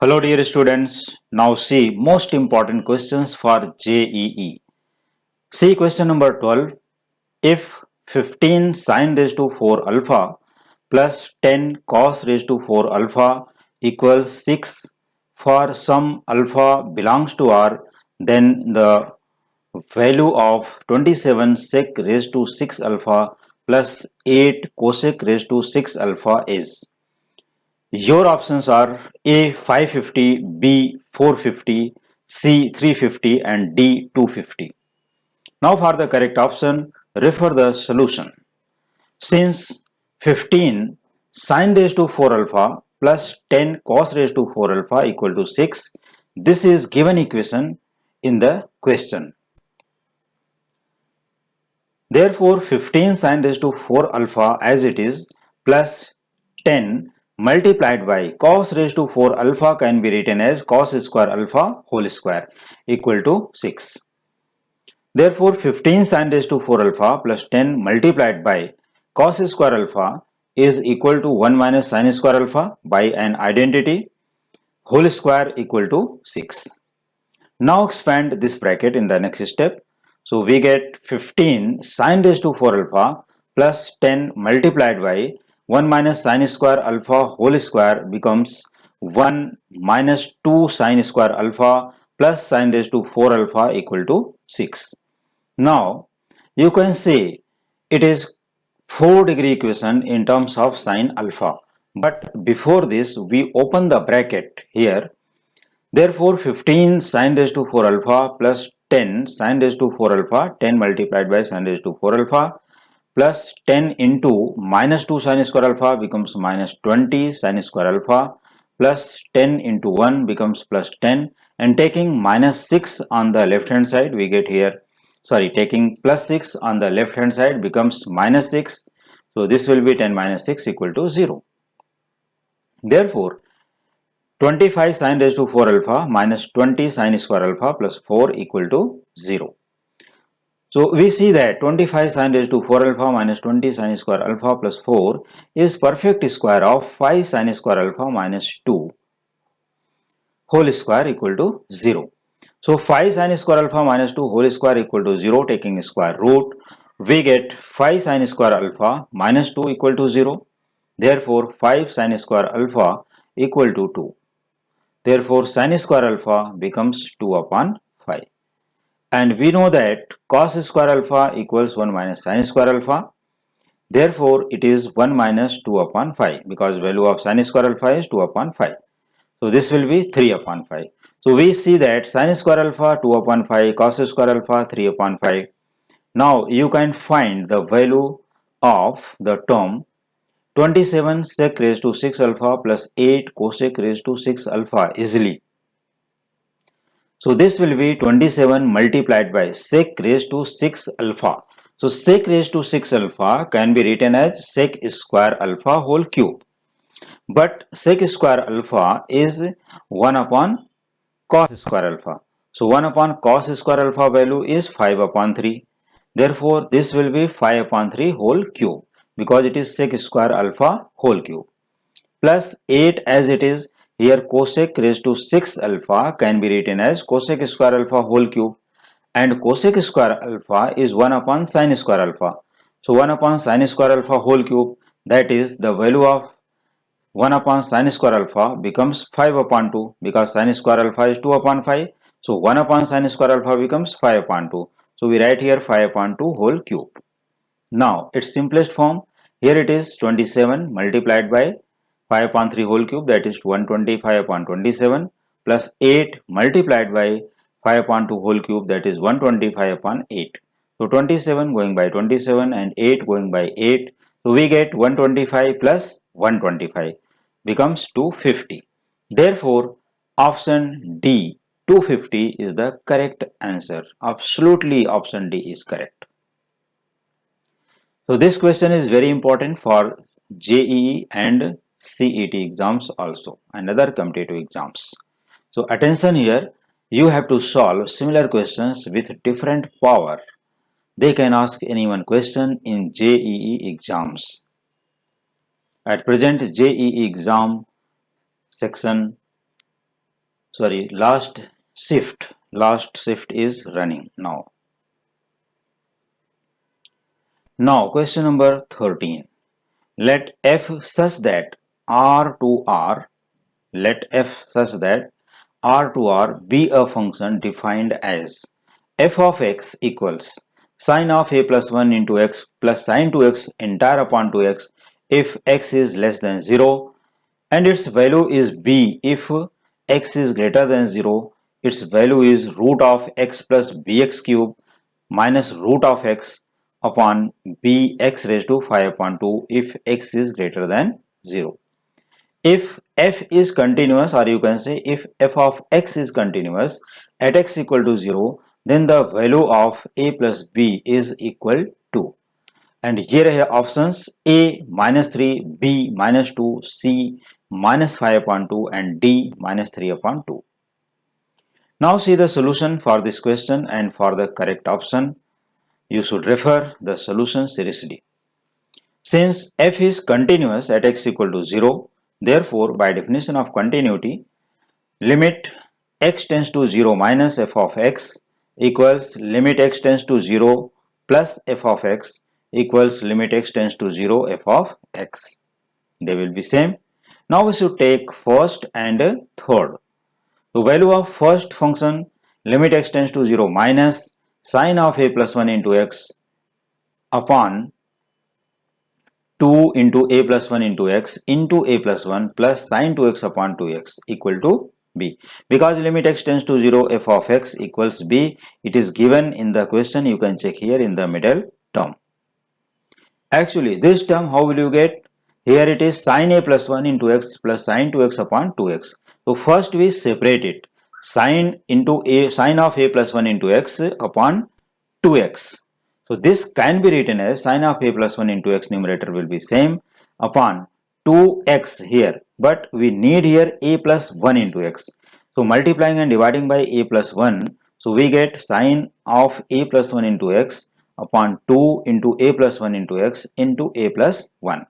Hello dear students, now see most important questions for JEE. See question number 12. If 15 sin raised to 4 alpha plus 10 cos raised to 4 alpha equals 6 for some alpha belongs to R, then the value of 27 sec raised to 6 alpha plus 8 cosec raised to 6 alpha is. Your options are A 550, B 450, C 350 and D 250. Now for the correct option, refer the solution. Since 15 sin raised to 4 alpha plus 10 cos raised to 4 alpha equal to 6, this is given equation in the question. Therefore, 15 sin raised to 4 alpha as it is plus 10 multiplied by cos raised to 4 alpha can be written as cos square alpha whole square equal to 6. Therefore, 15 sin raised to 4 alpha plus 10 multiplied by cos square alpha is equal to 1 minus sin square alpha by an identity whole square equal to 6. Now expand this bracket in the next step. So we get 15 sin raised to 4 alpha plus 10 multiplied by 1 minus sin square alpha whole square becomes 1 minus 2 sin square alpha plus sin raised to 4 alpha equal to 6. Now you can see it is 4-degree equation in terms of sin alpha. But before this we open the bracket here. Therefore, 15 sin raised to 4 alpha plus 10 sin raised to 4 alpha, 10 multiplied by sin raised to 4 alpha plus 10 into minus 2 sin square alpha becomes minus 20 sin square alpha plus 10 into 1 becomes plus 10, and taking minus 6 on the left hand side we get here, taking plus 6 on the left hand side becomes minus 6. So this will be 10 minus 6 equal to 0. Therefore, 25 sin raised to 4 alpha minus 20 sin square alpha plus 4 equal to 0. So we see that 25 sin raised to 4 alpha minus 20 sin square alpha plus 4 is perfect square of 5 sin square alpha minus 2 whole square equal to 0. So 5 sin square alpha minus 2 whole square equal to 0, taking square root, we get 5 sin square alpha minus 2 equal to 0. Therefore 5 sin square alpha equal to 2. Therefore, sin square alpha becomes 2 upon 5. And we know that cos square alpha equals 1 minus sin square alpha. Therefore, it is 1 minus 2 upon 5 because value of sin square alpha is 2 upon 5. So, this will be 3 upon 5. So, we see that sin square alpha 2 upon 5, cos square alpha 3 upon 5. Now, you can find the value of the term 27 sec raised to 6 alpha plus 8 cosec raised to 6 alpha easily. So this will be 27 multiplied by sec raised to 6 alpha. So sec raised to 6 alpha can be written as sec square alpha whole cube. But sec square alpha is 1 upon cos square alpha. So 1 upon cos square alpha value is 5 upon 3. Therefore this will be 5 upon 3 whole cube because it is sec square alpha whole cube. Plus 8 as it is. Here cosec raised to 6 alpha can be written as cosec square alpha whole cube, and cosec square alpha is 1 upon sin square alpha. So 1 upon sin square alpha whole cube, that is the value of 1 upon sin square alpha becomes 5 upon 2 because sin square alpha is 2 upon 5. So 1 upon sin square alpha becomes 5 upon 2. So we write here 5 upon 2 whole cube. Now its simplest form, here it is 27 multiplied by 5 upon 3 whole cube, that is 125 upon 27 plus 8 multiplied by 5 upon 2 whole cube, that is 125 upon 8. So 27 going by 27 and 8 going by 8. So we get 125 plus 125 becomes 250. Therefore option D 250 is the correct answer. Absolutely option D is correct. So this question is very important for JEE and CET exams also and other competitive exams. So attention here, you have to solve similar questions with different power. They can ask any one question in JEE exams. At present JEE exam section last shift is running now. Now question number 13. Let f such that r to r let f such that r to r be a function defined as f of x equals sine of a plus 1 into x plus sine 2x entire upon 2x if x is less than 0 and its value is b if x is greater than 0. Its value is root of x plus bx cube minus root of x upon bx raised to 5 upon 2 if x is greater than 0. If f is continuous, or you can say if f of x is continuous at x equal to 0, then the value of a plus b is equal to, and here है options a minus 3, b minus 2, c minus 5 upon 2 and d minus 3 upon 2. Now see the solution for this question, and for the correct option you should refer the solution seriously. Since f is continuous at x equal to 0, therefore by definition of continuity, limit x tends to 0 minus f of x equals limit x tends to 0 plus f of x equals limit x tends to 0 f of x. They will be same. Now we should take first and third. The value of first function limit x tends to 0 minus sine of a plus 1 into x upon 2 into a plus 1 into x into a plus 1 plus sine 2x upon 2x equal to b. Because limit x tends to 0 f of x equals b, it is given in the question. You can check here in the middle term. Actually this term how will you get? Here it is sine a plus 1 into x plus sine 2x upon 2x. So first we separate it. Sine of a plus 1 into x upon 2x. So this can be written as sine of a plus 1 into x, numerator will be same, upon 2x here, but we need here a plus 1 into x. So multiplying and dividing by a plus 1, so we get sine of a plus 1 into x upon 2 into a plus 1 into x into a plus 1.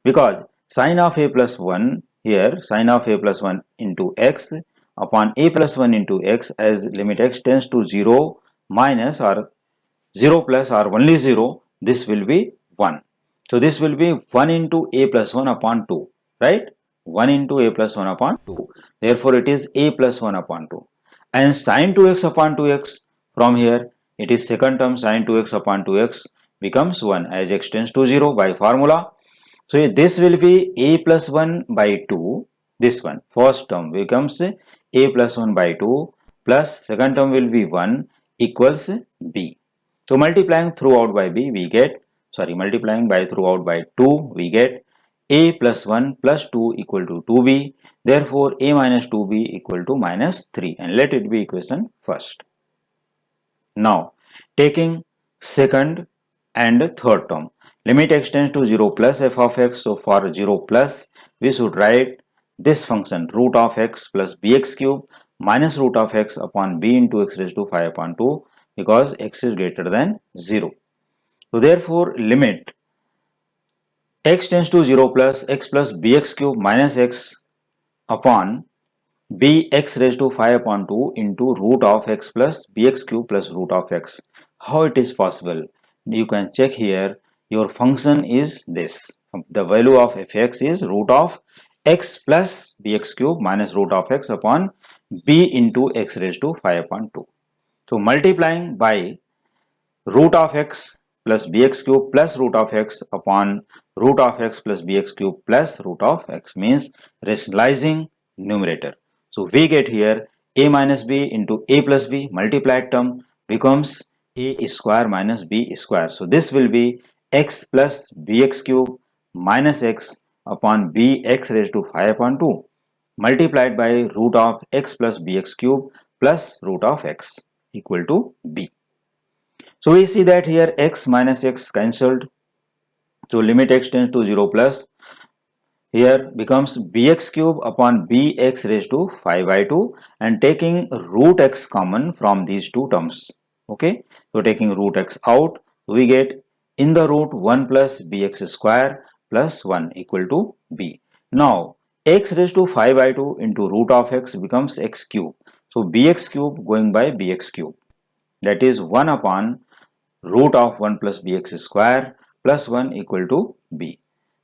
Because sine of a plus 1 here, sine of a plus 1 into x upon a plus 1 into x as limit x tends to 0 minus or 0 plus or only 0, this will be 1. So this will be 1 into a plus 1 upon 2, right? 1 into a plus 1 upon 2. Therefore it is a plus 1 upon 2. And sine 2x upon 2x, from here it is second term sine 2x upon 2x becomes 1 as x tends to 0 by formula. So this will be a plus 1 by 2. This one first term becomes a plus 1 by 2 plus second term will be 1 equals b. So multiplying throughout by b we get, multiplying by throughout by 2 we get a plus 1 plus 2 equal to 2b. Therefore a minus 2b equal to minus 3, and let it be equation first. Now taking second and third term, limit x tends to 0 plus f of x. So for 0 plus we should write this function root of x plus bx cube minus root of x upon b into x raised to 5 upon 2, because x is greater than 0. So therefore limit x tends to 0 plus x plus bx cube minus x upon bx raised to 5 upon 2 into root of x plus bx cube plus root of x. How it is possible? You can check here. Your function is this. The value of fx is root of x plus bx cube minus root of x upon b into x raised to 5 upon 2. So multiplying by root of x plus bx cube plus root of x upon root of x plus bx cube plus root of x means rationalizing numerator. So we get here a minus b into a plus b multiplied term becomes a square minus b square. So this will be x plus bx cube minus x upon bx raised to 5 upon 2 multiplied by root of x plus bx cube plus root of x equal to b. So we see that here x minus x cancelled. So limit x tends to 0 plus here becomes bx cube upon bx raised to 5 by 2, and taking root x common from these two terms. Okay, so taking root x out, we get in the root 1 plus bx square plus 1 equal to b. Now x raised to 5 by 2 into root of x becomes x cube. So bx cube going by bx cube, that is 1 upon root of 1 plus bx square plus 1 equal to b.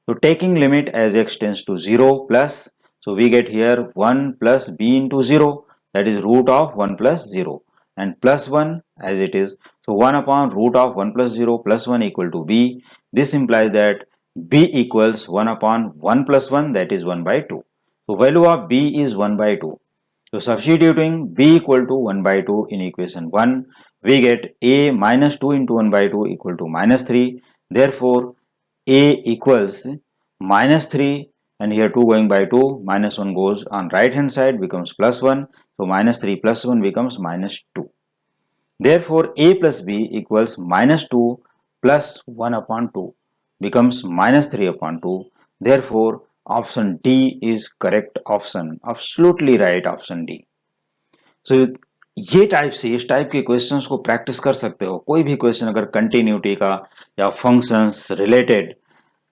So taking limit as x tends to 0 plus, so we get here 1 plus b into 0, that is root of 1 plus 0, and plus 1 as it is. So 1 upon root of 1 plus 0 plus 1 equal to b. This implies that b equals 1 upon 1 plus 1, that is 1 by 2. So value of b is 1 by 2. So substituting b equal to 1 by 2 in equation 1, we get a minus 2 into 1 by 2 equal to minus 3. Therefore, a equals minus 3, and here 2 going by 2, minus 1 goes on right hand side, becomes plus 1. So minus 3 plus 1 becomes minus 2. Therefore, a plus b equals minus 2 plus 1 upon 2 becomes minus 3 upon 2. Therefore, option D is correct option, absolutely right option D. So ये type से इस type के questions को practice कर सकते हो। कोई भी क्वेश्चन अगर कंटिन्यूटी का या फंक्शंस रिलेटेड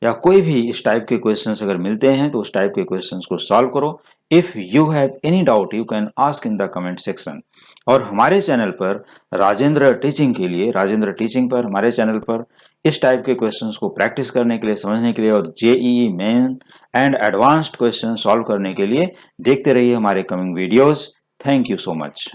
या कोई भी इस टाइप के क्वेश्चंस अगर मिलते हैं तो उस टाइप के क्वेश्चंस को सॉल्व करो। If you have any doubt you can ask in the comment section. और हमारे चैनल पर राजेंद्र टीचिंग के लिए, राजेंद्र टीचिंग पर हमारे चैनल पर इस टाइप के क्वेश्चंस को प्रैक्टिस करने के लिए, समझने के लिए और JEE main and advanced question solve करने के लिए देखते रहिए हमारे coming videos. Thank you so much.